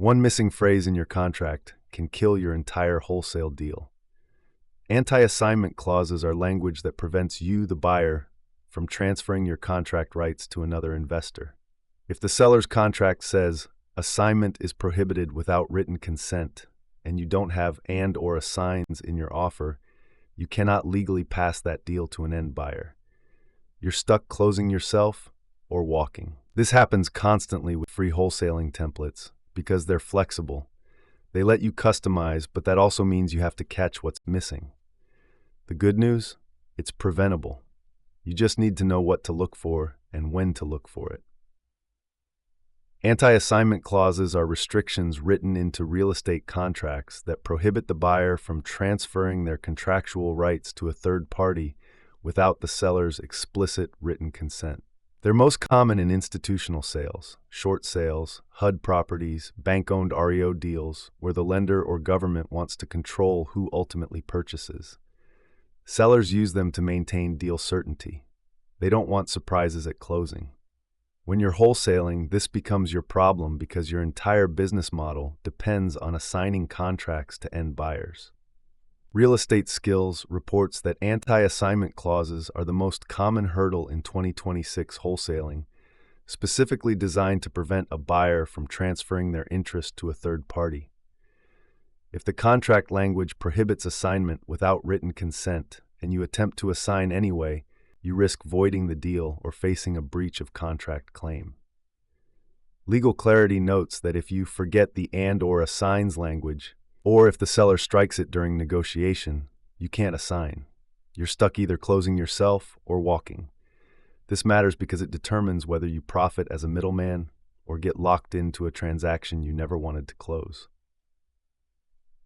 One missing phrase in your contract can kill your entire wholesale deal. Anti-assignment clauses are language that prevents you, the buyer, from transferring your contract rights to another investor. If the seller's contract says, "Assignment is prohibited without written consent," and you don't have and or assigns in your offer, you cannot legally pass that deal to an end buyer. You're stuck closing yourself or walking. This happens constantly with free wholesaling templates because they're flexible. They let you customize, but that also means you have to catch what's missing. The good news? It's preventable. You just need to know what to look for and when to look for it. Anti-assignment clauses are restrictions written into real estate contracts that prohibit the buyer from transferring their contractual rights to a third party without the seller's explicit written consent. They're most common in institutional sales, short sales, HUD properties, bank-owned REO deals, where the lender or government wants to control who ultimately purchases. Sellers use them to maintain deal certainty. They don't want surprises at closing. When you're wholesaling, this becomes your problem because your entire business model depends on assigning contracts to end buyers. Real Estate Skills reports that anti-assignment clauses are the most common hurdle in 2026 wholesaling, specifically designed to prevent a buyer from transferring their interest to a third party. If the contract language prohibits assignment without written consent and you attempt to assign anyway, you risk voiding the deal or facing a breach of contract claim. Legal Clarity notes that if you forget the and or assigns language, or if the seller strikes it during negotiation, you can't assign. You're stuck either closing yourself or walking. This matters because it determines whether you profit as a middleman or get locked into a transaction you never wanted to close.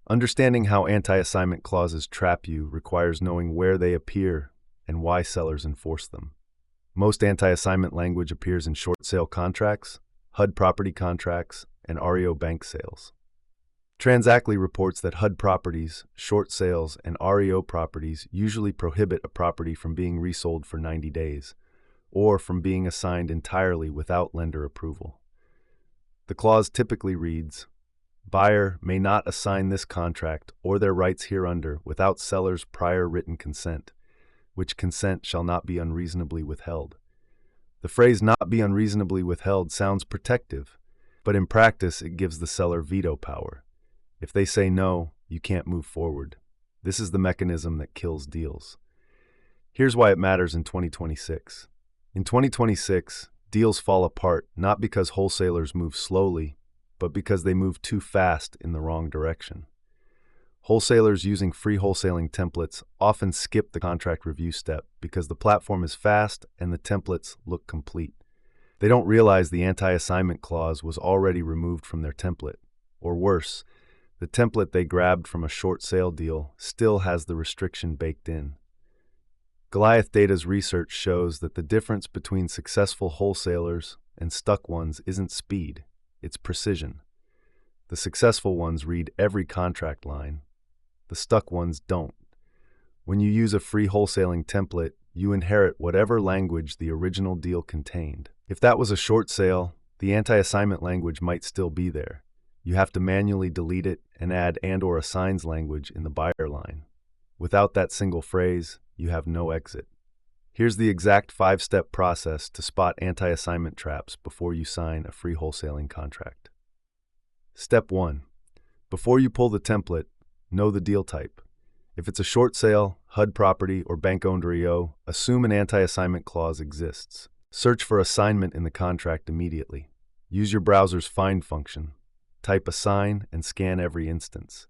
Understanding how anti-assignment clauses trap you requires knowing where they appear and why sellers enforce them. Most anti-assignment language appears in short sale contracts, HUD property contracts, and REO bank sales. Transactly reports that HUD properties, short sales, and REO properties usually prohibit a property from being resold for 90 days, or from being assigned entirely without lender approval. The clause typically reads, "Buyer may not assign this contract or their rights hereunder without seller's prior written consent, which consent shall not be unreasonably withheld." The phrase "not be unreasonably withheld" sounds protective, but in practice it gives the seller veto power. If they say no, you can't move forward. This is the mechanism that kills deals. Here's why it matters in 2026. In 2026, deals fall apart not because wholesalers move slowly, but because they move too fast in the wrong direction. Wholesalers using free wholesaling templates often skip the contract review step because the platform is fast and the templates look complete. They don't realize the anti-assignment clause was already removed from their template. Or worse, the template they grabbed from a short sale deal still has the restriction baked in. Goliath Data's research shows that the difference between successful wholesalers and stuck ones isn't speed, it's precision. The successful ones read every contract line. The stuck ones don't. When you use a free wholesaling template, you inherit whatever language the original deal contained. If that was a short sale, the anti-assignment language might still be there. You have to manually delete it and add and or assigns language in the buyer line. Without that single phrase, you have no exit. Here's the exact 5-step process to spot anti-assignment traps before you sign a free wholesaling contract. Step 1. Before you pull the template, know the deal type. If it's a short sale, HUD property, or bank-owned REO, assume an anti-assignment clause exists. Search for assignment in the contract immediately. Use your browser's find function. Type assign and scan every instance.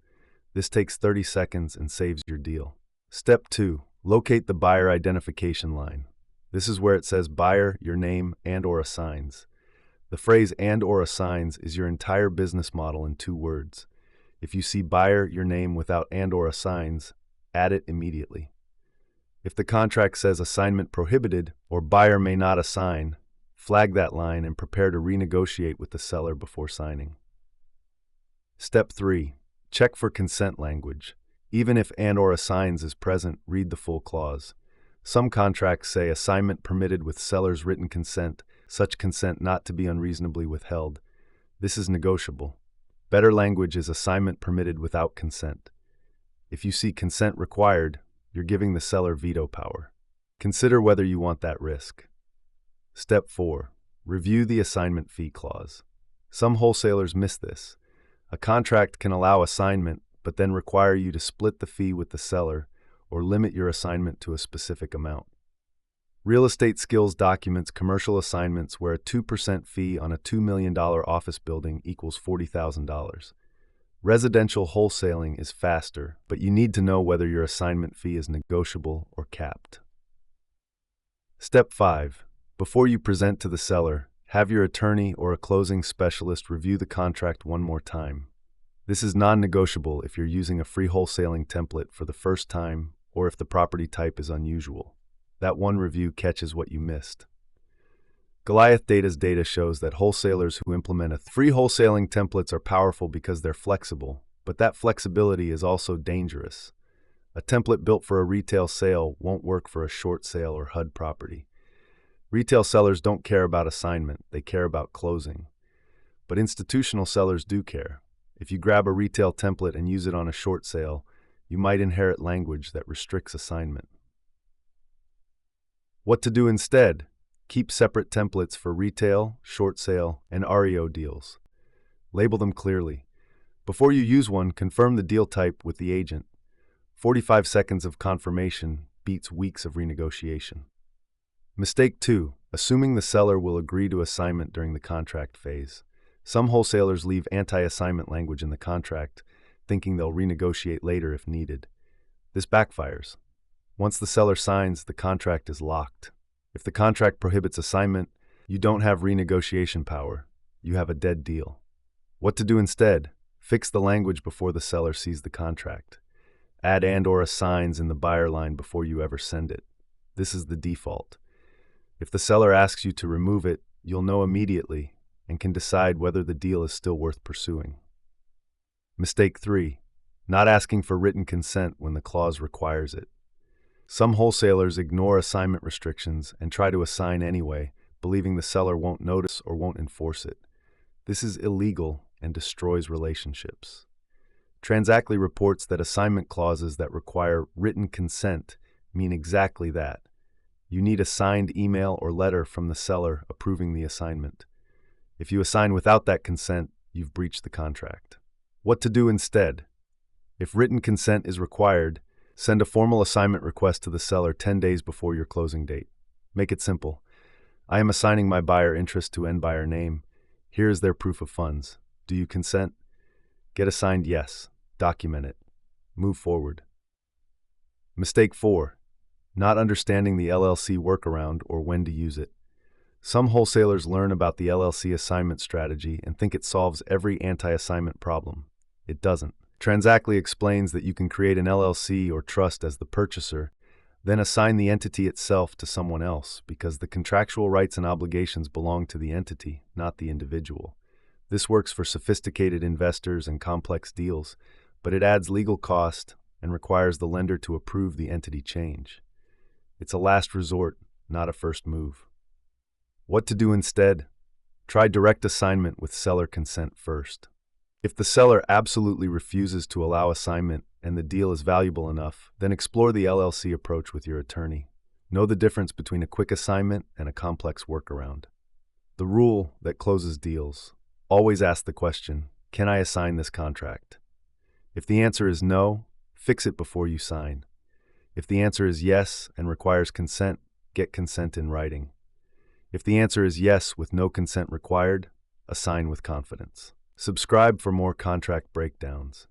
This takes 30 seconds and saves your deal. Step 2. Locate the buyer identification line. This is where it says buyer, your name, and or assigns. The phrase and or assigns is your entire business model in 2 words. If you see buyer, your name without and or assigns, add it immediately. If the contract says assignment prohibited or buyer may not assign, flag that line and prepare to renegotiate with the seller before signing. Step 3. Check for consent language. Even if and or assigns is present, read the full clause. Some contracts say assignment permitted with seller's written consent, such consent not to be unreasonably withheld. This is negotiable. Better language is assignment permitted without consent. If you see consent required, you're giving the seller veto power. Consider whether you want that risk. Step 4. Review the assignment fee clause. Some wholesalers miss this. A contract can allow assignment, but then require you to split the fee with the seller or limit your assignment to a specific amount. Real estate skills documents commercial assignments where a 2% fee on a $2 million office building equals $40,000. Residential wholesaling is faster, but you need to know whether your assignment fee is negotiable or capped. Step 5. Before you present to the seller, have your attorney or a closing specialist review the contract one more time. This is non-negotiable if you're using a free wholesaling template for the first time or if the property type is unusual. That one review catches what you missed. Goliath Data's data shows that wholesalers who implement a free wholesaling templates are powerful because they're flexible, but that flexibility is also dangerous. A template built for a retail sale won't work for a short sale or HUD property. Retail sellers don't care about assignment, they care about closing. But institutional sellers do care. If you grab a retail template and use it on a short sale, you might inherit language that restricts assignment. What to do instead? Keep separate templates for retail, short sale, and REO deals. Label them clearly. Before you use one, confirm the deal type with the agent. 45 seconds of confirmation beats weeks of renegotiation. Mistake 2. Assuming the seller will agree to assignment during the contract phase. Some wholesalers leave anti-assignment language in the contract, thinking they'll renegotiate later if needed. This backfires. Once the seller signs, the contract is locked. If the contract prohibits assignment, you don't have renegotiation power. You have a dead deal. What to do instead? Fix the language before the seller sees the contract. Add and/or assigns in the buyer line before you ever send it. This is the default. If the seller asks you to remove it, you'll know immediately and can decide whether the deal is still worth pursuing. Mistake 3. Not asking for written consent when the clause requires it. Some wholesalers ignore assignment restrictions and try to assign anyway, believing the seller won't notice or won't enforce it. This is illegal and destroys relationships. Transactly reports that assignment clauses that require written consent mean exactly that. You need a signed email or letter from the seller approving the assignment. If you assign without that consent, you've breached the contract. What to do instead? If written consent is required, send a formal assignment request to the seller 10 days before your closing date. Make it simple. I am assigning my buyer interest to end buyer name. Here is their proof of funds. Do you consent? Get a signed yes. Document it. Move forward. Mistake 4. Not understanding the LLC workaround or when to use it. Some wholesalers learn about the LLC assignment strategy and think it solves every anti-assignment problem. It doesn't. Transactly explains that you can create an LLC or trust as the purchaser, then assign the entity itself to someone else because the contractual rights and obligations belong to the entity, not the individual. This works for sophisticated investors and complex deals, but it adds legal cost and requires the lender to approve the entity change. It's a last resort, not a first move. What to do instead? Try direct assignment with seller consent first. If the seller absolutely refuses to allow assignment and the deal is valuable enough, then explore the LLC approach with your attorney. Know the difference between a quick assignment and a complex workaround. The rule that closes deals. Always ask the question, can I assign this contract? If the answer is no, fix it before you sign. If the answer is yes and requires consent, get consent in writing. If the answer is yes with no consent required, assign with confidence. Subscribe for more contract breakdowns.